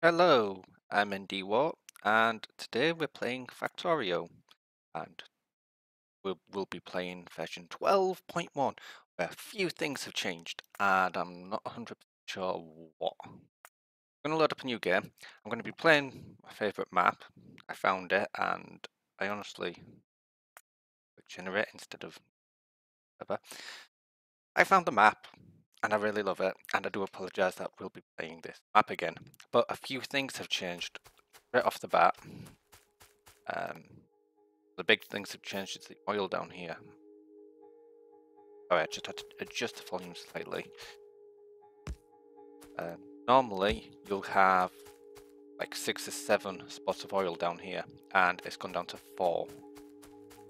Hello, I'm E01, and today we're playing Factorio, and we'll be playing version 12.1, where a few things have changed, and I'm not 100% sure what. I'm going to load up a new game. I'm going to be playing my favourite map. I found it, and I honestly generate instead of ever. I found the map, and I really love it, and I do apologise that we'll be playing this map again. But a few things have changed right off the bat. Um, The big things have changed is the oil down here. Oh, I just had to adjust the volume slightly. Normally, you'll have like 6 or 7 spots of oil down here, and it's gone down to 4.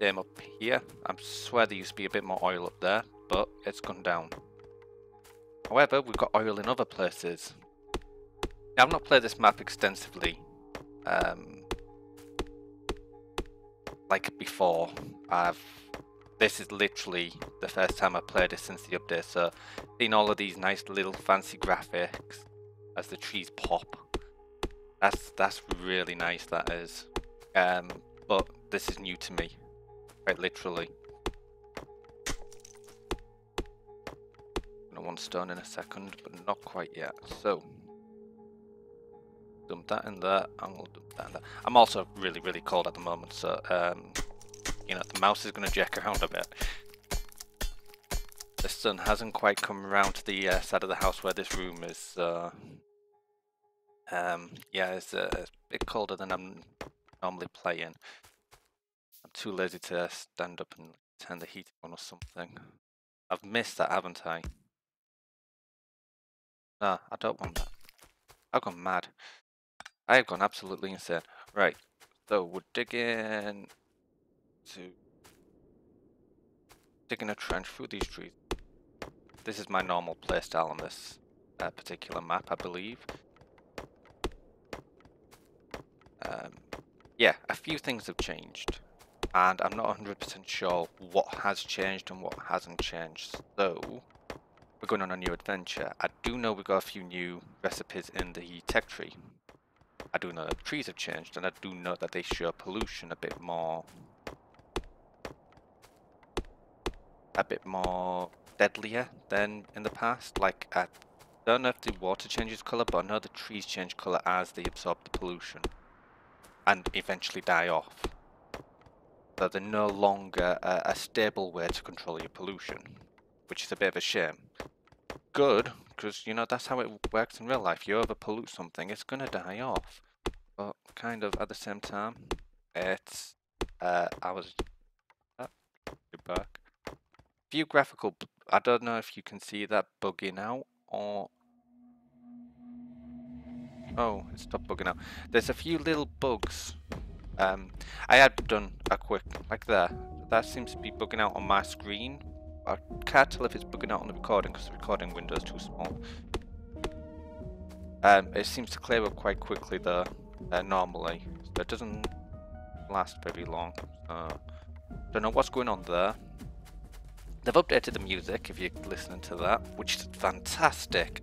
Same up here. I swear there used to be a bit more oil up there, but it's gone down. However, we've got oil in other places. Now, I've not played this map extensively, like before. This is literally the first time I played it since the update, so seeing all of these nice little fancy graphics as the trees pop, that's really nice, that is. But this is new to me, quite literally. Gonna want stone in a second, but not quite yet. So dump that in there, and we'll dump that in there. I'm also really cold at the moment, so the mouse is going to jack around a bit. The sun hasn't quite come around to the side of the house where this room is. Yeah, it's a bit colder than I'm normally playing. I'm too lazy to stand up and turn the heat on or something. I've missed that, haven't I? No, I don't want that. I've gone mad. I have gone absolutely insane. Right, so we're digging a trench through these trees. This is my normal playstyle on this particular map, I believe. Yeah, a few things have changed, and I'm not 100% sure what has changed and what hasn't changed. So, we're going on a new adventure. I do know we've got a few new recipes in the tech tree. I do know that the trees have changed, and I do know that they show pollution a bit more deadlier than in the past. Like, I don't know if the water changes colour, but I know the trees change colour as they absorb the pollution and eventually die off. So they're no longer a stable way to control your pollution, which is a bit of a shame. Good, because that's how it works in real life. You over pollute something, it's gonna die off. But kind of at the same time, it's I was you're back. Few graphical. I don't know if you can see that bugging out or. Oh, it stopped bugging out. There's a few little bugs. I had done a quick, like there. That seems to be bugging out on my screen. I can't tell if it's bugging out on the recording because the recording window is too small. It seems to clear up quite quickly though, normally. So it doesn't last very long. Don't know what's going on there. They've updated the music if you're listening to that, which is fantastic.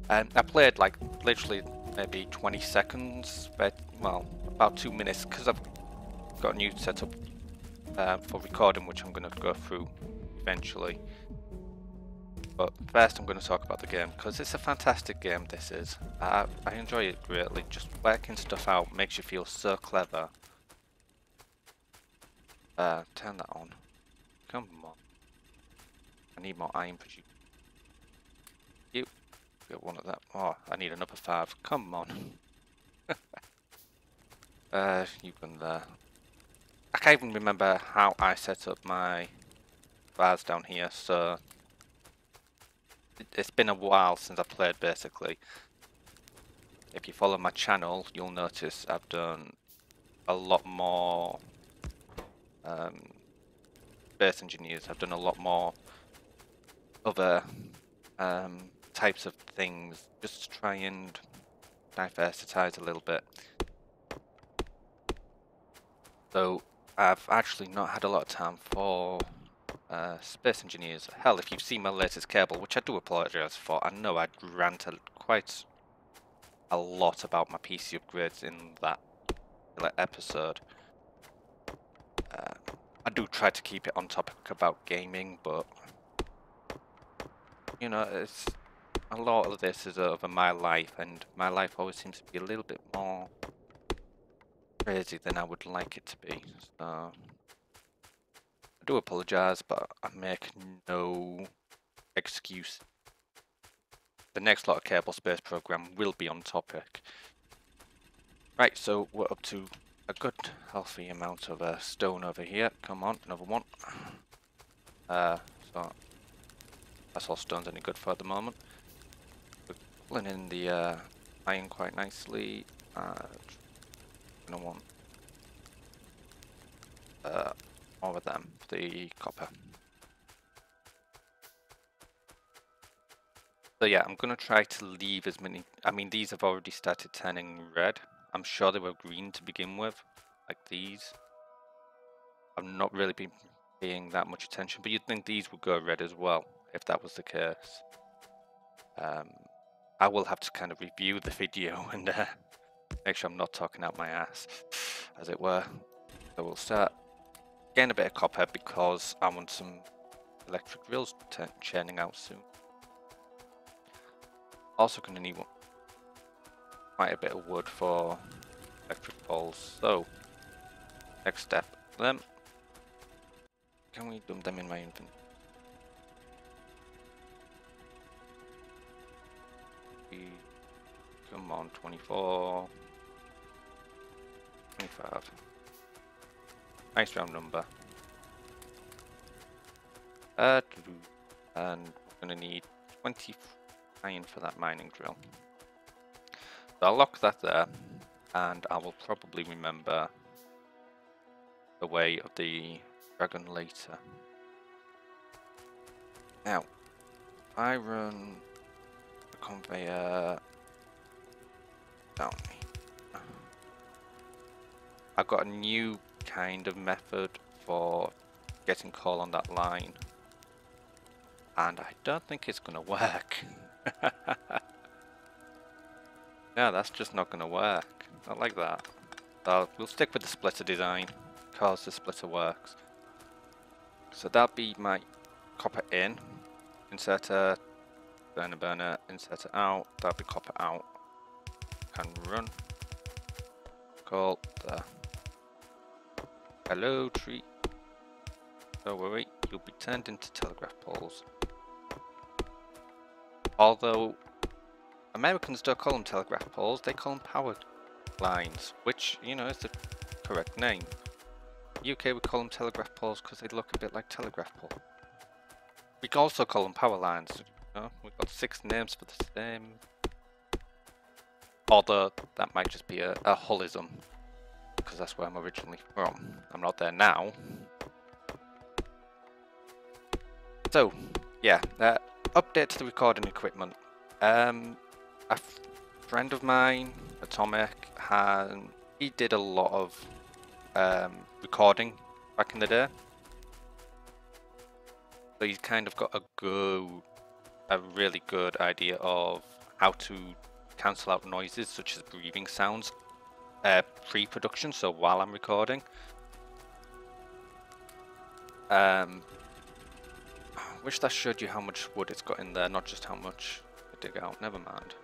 I played like literally maybe 20 seconds, but well, about 2 minutes because I've got a new setup for recording, which I'm going to go through eventually. But first, I'm going to talk about the game because it's a fantastic game. This is. I enjoy it greatly. Just working stuff out makes you feel so clever. Turn that on. Come on. I need more iron for you. Get one of that. Oh, I need another 5. Come on. You can there. I can't even remember how I set up my bars down here, so it's been a while since I played basically. If you follow my channel, you'll notice I've done a lot more base engineers. I've done a lot more other types of things just to try and diversitize a little bit. So I've actually not had a lot of time for space engineers. Hell, if you've seen my latest cable, which I do apologise for, I know I ranted quite a lot about my PC upgrades in that episode. I do try to keep it on topic about gaming, but you know, it's a lot of this is over my life, and my life always seems to be a little bit more crazy than I would like it to be. So I do apologise, but I make no excuse. The next lot of Kerbal Space Program will be on topic. Right, so we're up to a good healthy amount of stone over here. Come on, another one. So that's all stone's any good for at the moment. We're pulling in the iron quite nicely. Gonna want more of them, the copper. So yeah, I'm gonna try to leave as many. I mean, these have already started turning red. I'm sure they were green to begin with, like these. I've not really been paying that much attention, but you'd think these would go red as well, if that was the case. I will have to kind of review the video and make sure I'm not talking out my ass, as it were. So we'll start getting a bit of copper because I want some electric drills churning out soon. Also going to need quite a bit of wood for electric poles. So next step, them. Can we dump them in my inventory? Come on, 24, 25. Nice round number. And we're going to need 20 iron for that mining drill. So I'll lock that there, and I will probably remember the way of the dragon later. Now, if I run the conveyor down me, I've got a new kind of method for getting coal on that line, and I don't think it's gonna work. No, that's just not gonna work. Not like that. So we'll stick with the splitter design because the splitter works. So that'll be my copper in, inserter, burner, inserter out. That'll be copper out. Can run. Call the hello tree. Don't worry, you'll be turned into telegraph poles. Although Americans don't call them telegraph poles, they call them power lines, which, you know, is the correct name. UK we call them telegraph poles because they look a bit like telegraph pole. We can also call them power lines. You know? We've got 6 names for the same. Although that might just be a Hullism, because that's where I'm originally from. I'm not there now. So, yeah, update to the recording equipment. A friend of mine, Atomic, he did a lot of recording back in the day. So he's kind of got a really good idea of how to cancel out noises such as breathing sounds pre-production, so while I'm recording. Wish that showed you how much wood it's got in there, not just how much I dig out. Never mind.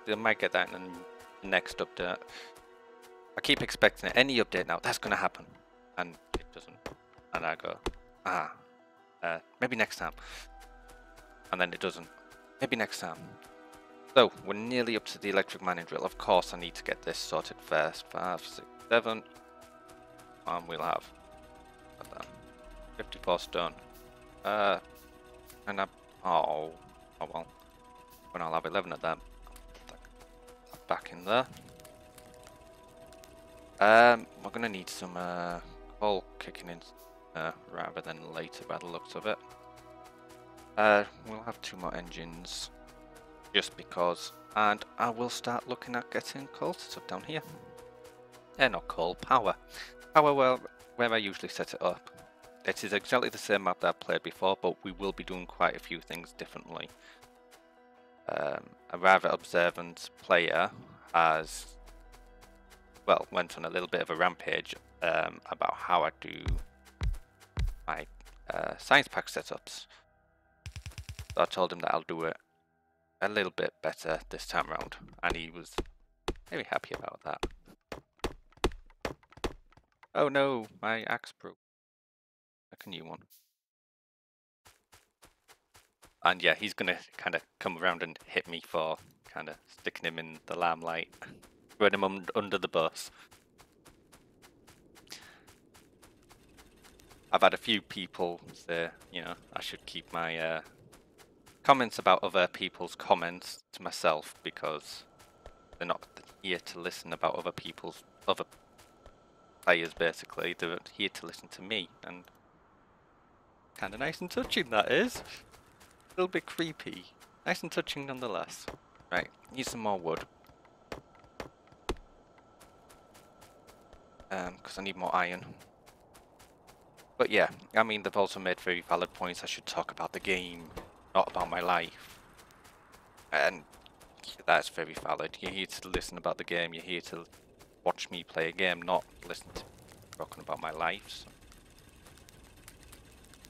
They might get that in the next update. I keep expecting it. Any update now, that's going to happen. And it doesn't. And I go, maybe next time. And then it doesn't. Maybe next time. So, we're nearly up to the electric mining drill. Of course, I need to get this sorted first. 5, 6, 7. And we'll have 54 stone. And oh well. When I'll have 11 of them. Back in there. We're gonna need some coal kicking in rather than later by the looks of it. We'll have 2 more engines just because, and I will start looking at getting coal set up down here. Not coal, power. Power where I usually set it up. It is exactly the same map that I've played before, but we will be doing quite a few things differently. A rather observant player as well, went on a little bit of a rampage about how I do my science pack setups. So I told him that I'll do it a little bit better this time around, and he was very happy about that. Oh no, my axe broke. Like a new one. And yeah, he's gonna kind of come around and hit me for kind of sticking him in the limelight, throwing him under the bus. I've had a few people say, you know, I should keep my comments about other people's comments to myself because they're not here to listen about other people's other players. Basically, they're here to listen to me, and kind of nice and touching that is. A little bit creepy, nice and touching nonetheless. Right, need some more wood. Because I need more iron. But yeah, I mean, they've also made very valid points. I should talk about the game, not about my life. And that's very valid. You're here to listen about the game. You're here to watch me play a game, not listen to me talking about my life. So.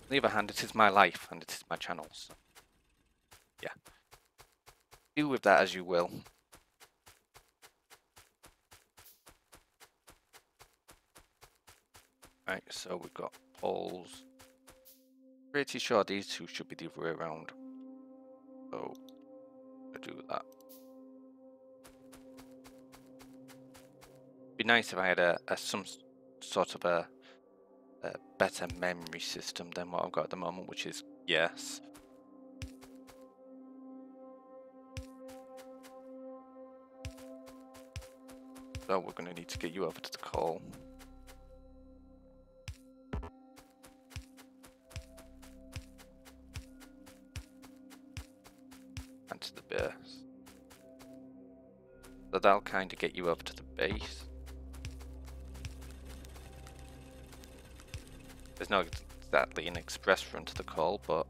On the other hand, it is my life and it is my channel. So yeah, do with that as you will. Right, so we've got poles. Pretty sure these two should be the other way around. So I'll do that. Be nice if I had some sort of a better memory system than what I've got at the moment, which is yes. So we're going to need to get you over to the call. And to the base. So that'll kind of get you over to the base. There's not exactly an express run to the call, but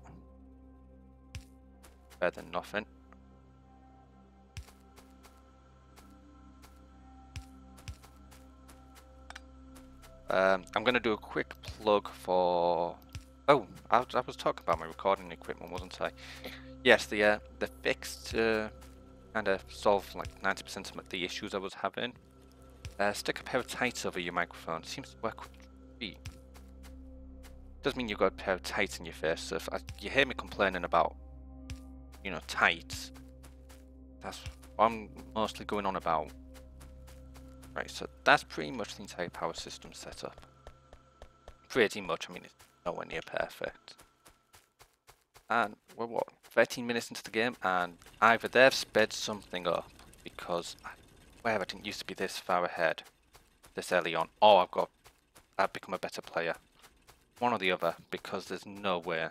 better than nothing. I'm going to do a quick plug for... Oh, I was talking about my recording equipment, wasn't I? Yes, the fix to kind of solve like 90% of the issues I was having. Stick a pair of tights over your microphone. Seems to work with feet. Doesn't mean you've got a pair of tights in your face. So if you hear me complaining about, you know, tights, that's what I'm mostly going on about. Right, so that's pretty much the entire power system setup. Pretty much, I mean, it's nowhere near perfect. And we're what, 13 minutes into the game, and either they've sped something up because where I didn't used to be this far ahead this early on, or I've become a better player. One or the other, because there's no way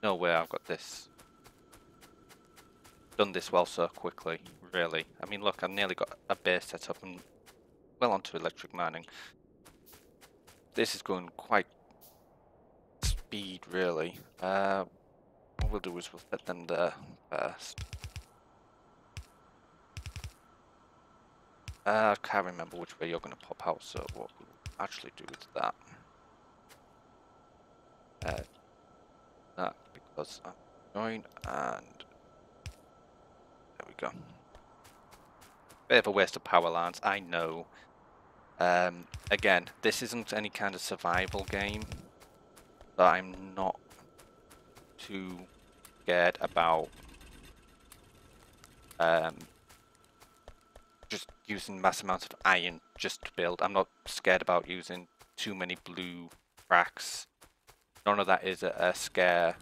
I've got this done this well so quickly, really. I mean, look, I've nearly got a base set up and well onto electric mining. This is going quite speed, really. What we'll do is we'll set them there first. I can't remember which way you're going to pop out, so what we'll actually do is that. That because I'm going, and there we go. Bit of a waste of power lines, I know. Again, this isn't any kind of survival game, so I'm not too scared about just using mass amounts of iron just to build. I'm not scared about using too many blue cracks. None of that is a scare,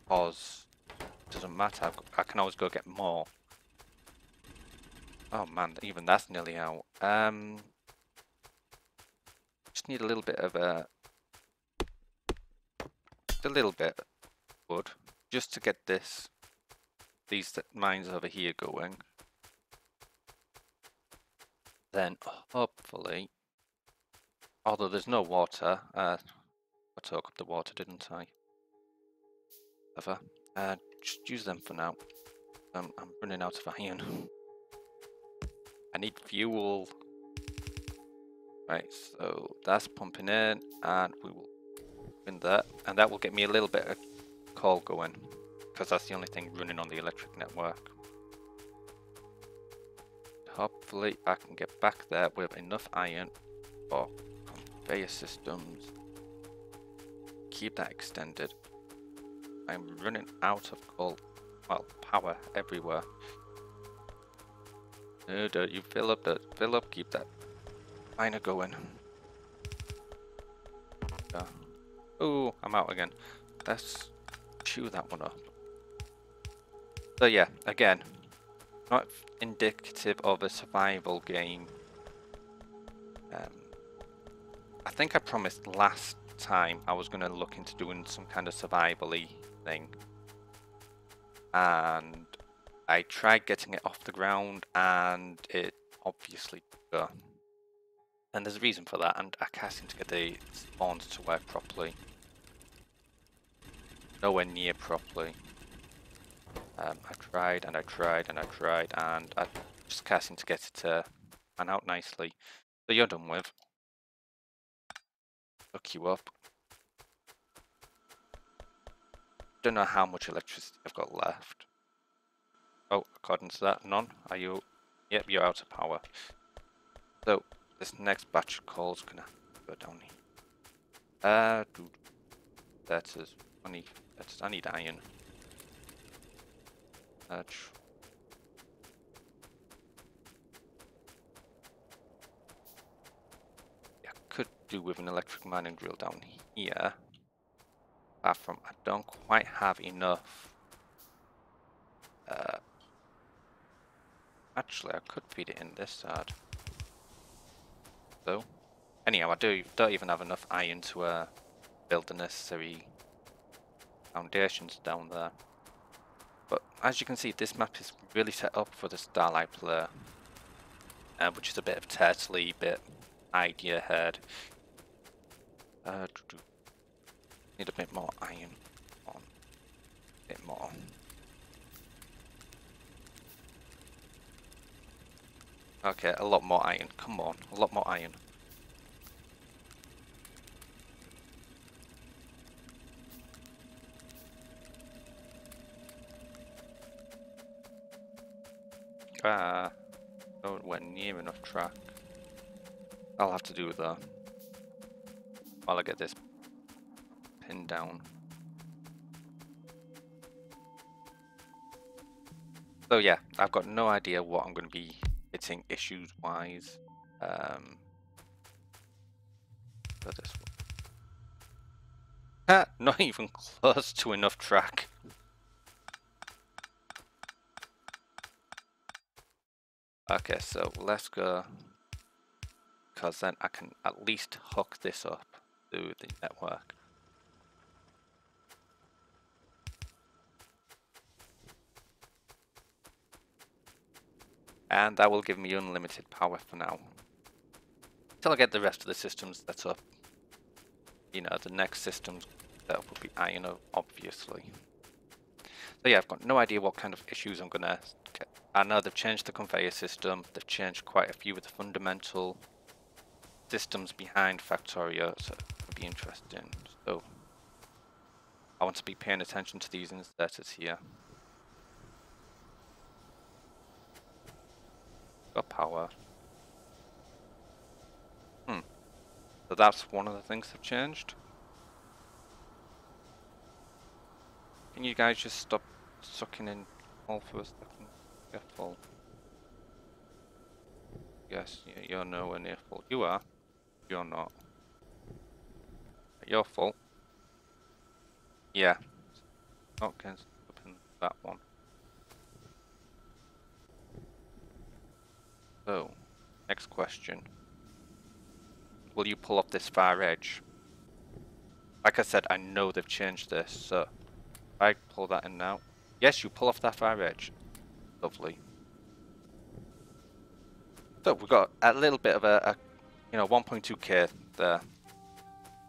because it doesn't matter. I can always go get more. Oh man, even that's nearly out. Just need a little bit of just a little bit of wood, just to get these mines over here going. Then hopefully, although there's no water, I took up the water, didn't I? Just use them for now. I'm running out of iron. I need fuel. Right, so that's pumping in, and we will in that, and that will get me a little bit of coal going, because that's the only thing running on the electric network. Hopefully I can get back there with enough iron for conveyor systems. Keep that extended. I'm running out of coal, well, power everywhere. No, don't you fill up, keep that miner going. Oh, I'm out again. Let's chew that one up. So yeah, again, not indicative of a survival game. I think I promised last time I was going to look into doing some kind of survival-y thing. And I tried getting it off the ground and it obviously didn't go. And there's a reason for that, and I can't seem to get the spawns to work properly. Nowhere near properly. I tried and I tried and I tried, and I just can't seem to get it to pan out nicely. So you're done with. Look you up. Don't know how much electricity I've got left. Oh, according to that, none. Are you? Yep, you're out of power. So this next batch of coal is gonna go down here. That is 20. I need iron. I could do with an electric mining drill down here. Apart from I don't quite have enough. Actually, I could feed it in this side. So, anyhow, I don't even have enough iron to build the necessary foundations down there. But as you can see, this map is really set up for the Starlight player, which is a bit of turtley, bit idea head. Need a bit more iron on. A bit more. Okay, a lot more iron. Come on, a lot more iron. Nowhere near enough track. I'll have to do that while I get this pinned down. So yeah, I've got no idea what I'm going to be hitting issues-wise. For this one. Not even close to enough track. Okay, so let's go, because then I can at least hook this up to the network. And that will give me unlimited power for now. Until I get the rest of the systems set up. You know, the next systems set up will be iron, obviously. So yeah, I've got no idea what kind of issues I'm gonna get. I know they've changed the conveyor system, they've changed quite a few of the fundamental systems behind Factorio, so it'll be interesting. So I want to be paying attention to these inserters here. Got power. So that's one of the things that changed. Can you guys just stop sucking in all for a second? Get full. Yes, you're nowhere near full. You are. You're not. You're full. Yeah. Not getting up in that one. So, next question. Will you pull up this far edge? Like I said, I know they've changed this, so if I pull that in now. Yes, you pull off that far edge. Lovely. So we've got a little bit of a 1.2k there.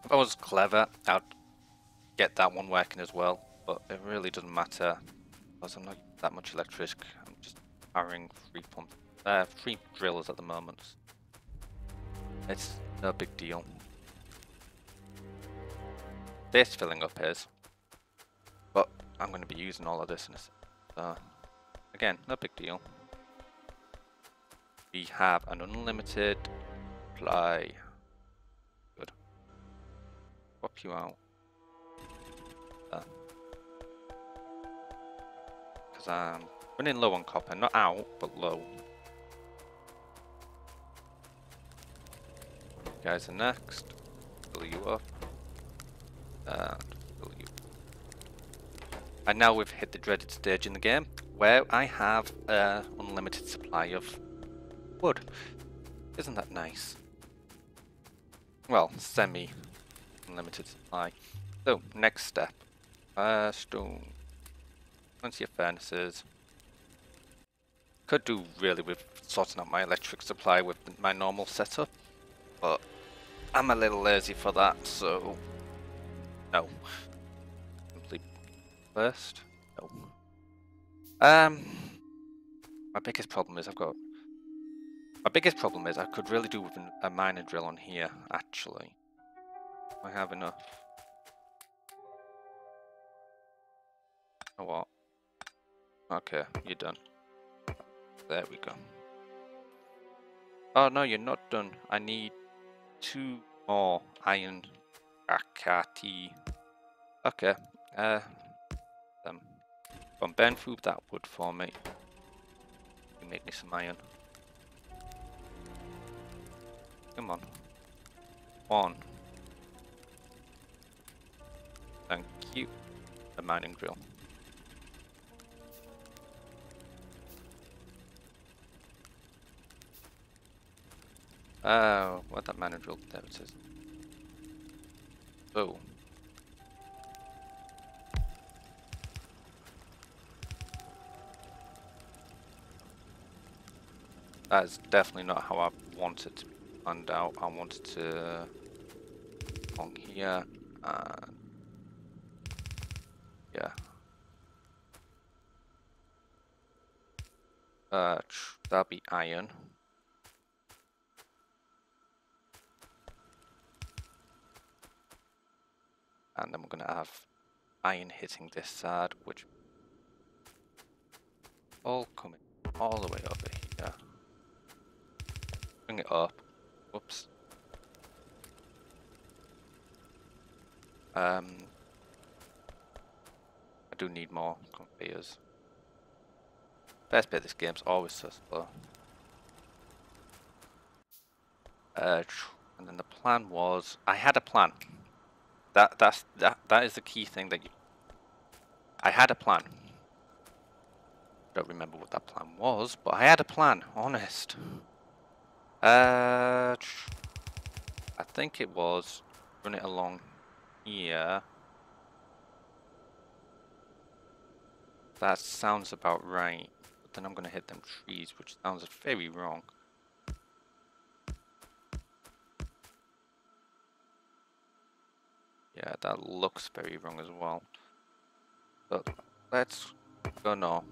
If I was clever, I'd get that one working as well, but it really doesn't matter because I'm not that much electric. I'm just powering 3 pumps 3 drillers at the moment. It's no big deal. Base filling up is, but I'm going to be using all of this in a second. So, again, no big deal. We have an unlimited supply. Good. Swap you out. Because I'm running low on copper. Not out, but low. You guys are next. Fill you up. And fill you. And now we've hit the dreaded stage in the game where I have an unlimited supply of wood. Isn't that nice? Well, semi-unlimited supply. So, next step. Stone. Plenty of furnaces. Could do really with sorting out my electric supply with my normal setup, but I'm a little lazy for that, so no. Complete first. No. My biggest problem is I could really do with a miner drill on here, actually. I have enough. You know what? Okay, you're done. There we go. Oh no, you're not done. I need 2 more iron akati. Okay. Come on, burn through that wood for me. You make me some iron. Come on. 1. Thank you. A mining drill. What that mining drill? There it is. Oh. That is definitely not how I want it to be planned out. I want it to on here and yeah. That'll be iron. And then we're gonna have iron hitting this side, which all coming all the way over here. Bring it up. Whoops. I do need more conveyors. First bit of this game's always so slow. And then the plan was, I had a plan. That is the key thing that I had a plan. Don't remember what that plan was, but I had a plan. Honest. I think it was run it along here. That sounds about right. But then I'm gonna hit them trees, which sounds very wrong. Yeah, that looks very wrong as well. But let's go north.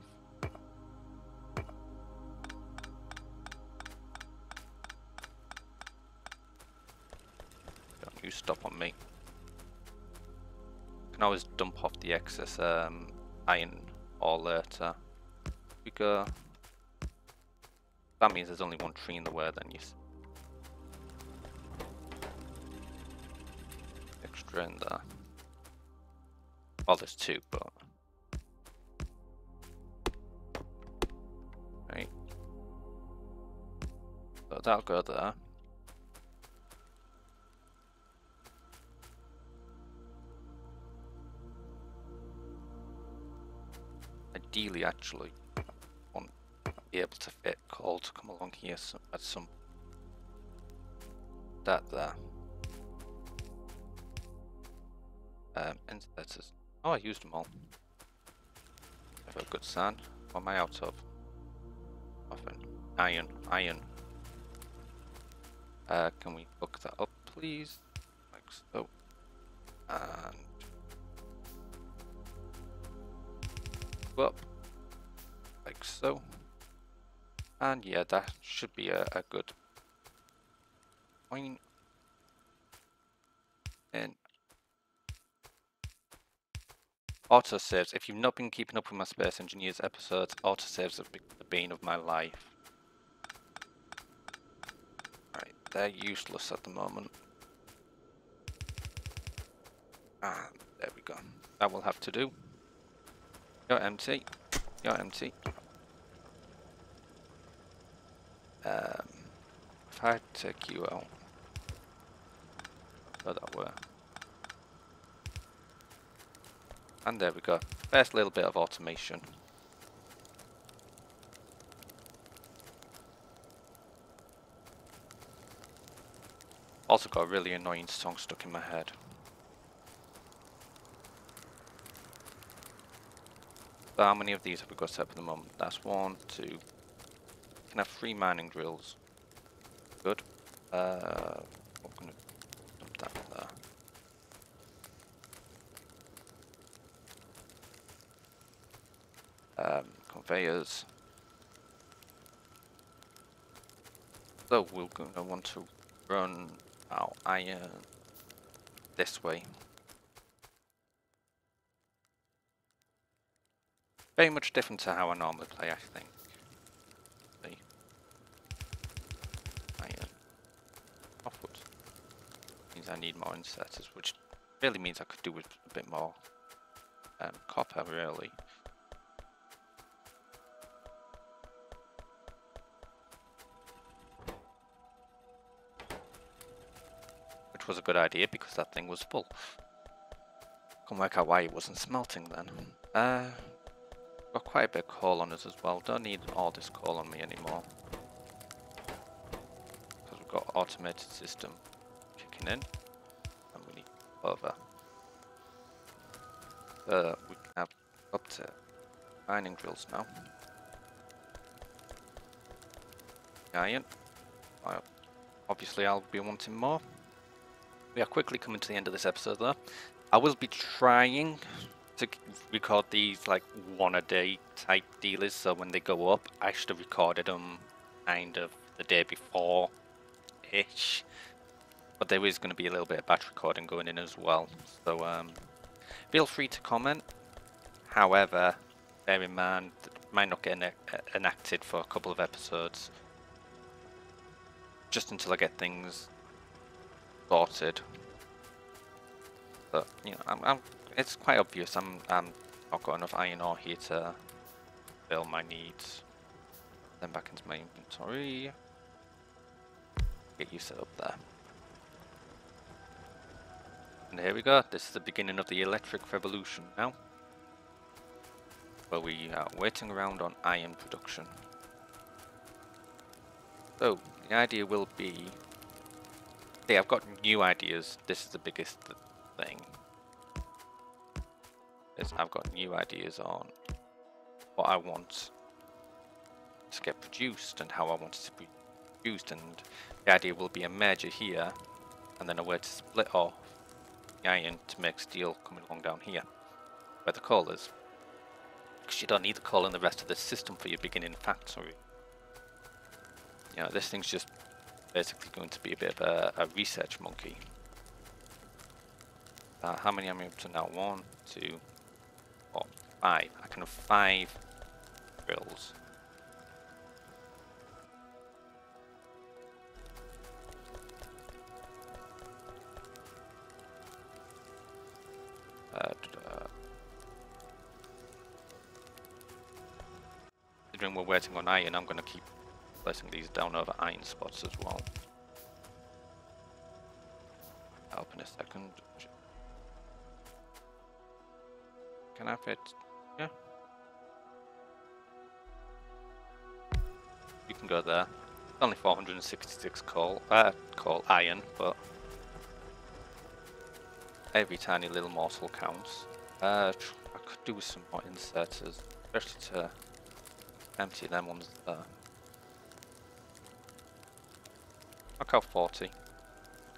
Don't you stop on me. Can always dump off the excess iron ore later. We go. That means there's only 1 tree in the way then, you see. Extra in there. Well, there's 2, but right. So that'll go there. Ideally, actually, I want to be able to fit coal to come along here at some. That there. Inserters. Oh, I used them all. I've got good sand. What am I out of? Nothing. Iron. Can we hook that up, please? Like so. And go up. Like so. And yeah, that should be a good point. And autosaves. If you've not been keeping up with my Space Engineers episodes, autosaves have been the bane of my life. Right, they're useless at the moment. Ah, there we go. That will have to do. You're empty. You're empty. If I take you out, so that way. And there we go. First little bit of automation. Also got a really annoying song stuck in my head. So how many of these have we got set up at the moment? That's 1, 2. Can have 3 mining drills. Good. I'm gonna dump that in there. Conveyors. So we're gonna want to run our iron this way. Very much different to how I normally play, I think. See? Iron. Offwards. Means I need more inserters, which really means I could do with a bit more copper, really. Which was a good idea because that thing was full. Can't work out why it wasn't smelting then. Got quite a bit of coal on us as well. Don't need all this coal on me anymore. Because we've got automated system kicking in. And we need over. We can have up to mining drills now. Iron. Obviously I'll be wanting more. We are quickly coming to the end of this episode though. I will be trying to record these like 1 a day type dealers, so when they go up I should have recorded them kind of the day before ish, but there is going to be a little bit of batch recording going in as well, so feel free to comment. However, bear in mind that it might not get enacted for a couple of episodes just until I get things sorted. But you know, it's quite obvious I'm not got enough iron ore here to fill my needs. Then back into my inventory. Get you set up there. And here we go. This is the beginning of the electric revolution now, where we are waiting around on iron production. So the idea will be, see, I've got new ideas. This is the biggest thing. Is I've got new ideas on what I want to get produced and how I want it to be produced, and the idea will be a merger here and then a way to split off the iron to make steel coming along down here where the coal is, because you don't need the coal in the rest of the system for your beginning factory. You know, this thing's just basically going to be a bit of a research monkey. How many am I up to now? 1, 2, 4, 5. I can have 5 drills. Considering we're waiting on iron, I'm going to keep placing these down over iron spots as well. Help in a second. Can I fit? Yeah. You can go there. It's only 466 iron, but every tiny little morsel counts. I could do with some more inserters, especially to empty them ones there. Knock out 40.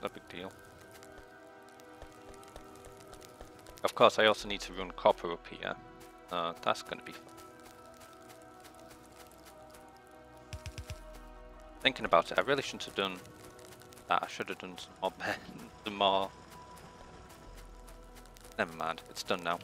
No big deal. Of course, I also need to run copper up here. That's going to be fun. Thinking about it, I really shouldn't have done that. I should have done some more, some more. Never mind, it's done now.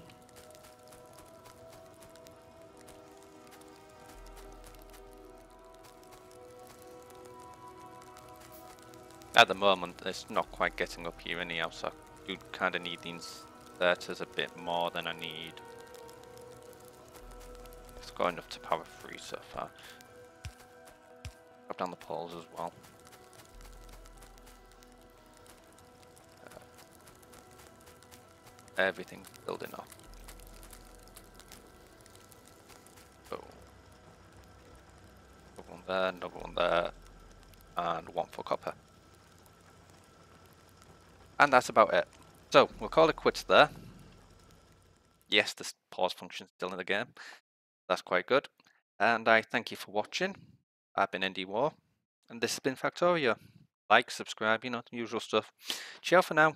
At the moment, it's not quite getting up here anyhow, so I do kind of need these inverters a bit more than I need. It's got enough to power 3 so far. Drop down the poles as well. Everything's building up. Boom. Another one there, another one there, and one for copper. And that's about it. So, we'll call it quits there. Yes, this pause function's still in the game. That's quite good. And I thank you for watching. I've been E01, and this has been Factorio. Like, subscribe, you know, the usual stuff. Ciao for now.